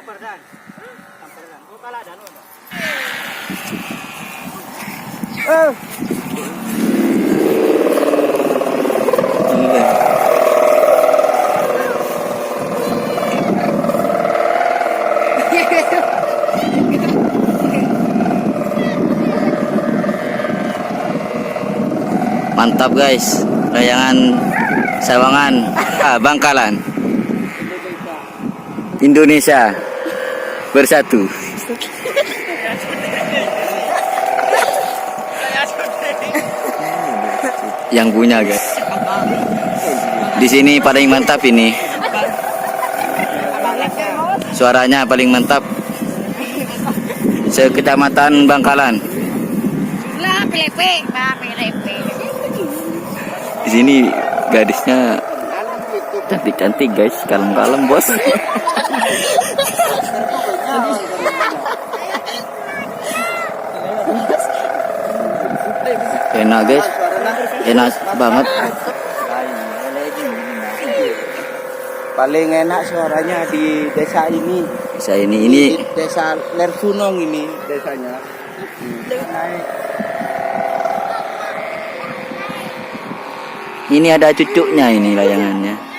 Perdan. Perdan. Oh, kalah dan oh. Mantap guys, layangan Sawangan, Bangkalan, Indonesia bersatu. Yang punya guys. Di sini paling mantap ini. Suaranya paling mantap. Sekecamatan Bangkalan. Di sini gadisnya cantik-cantik guys, kalem-kalem bos. Enak guys, enak banget. Paling enak suaranya di desa ini. Desa ini Desa Lersunong ini desanya. ini ada cucuknya ini layangannya.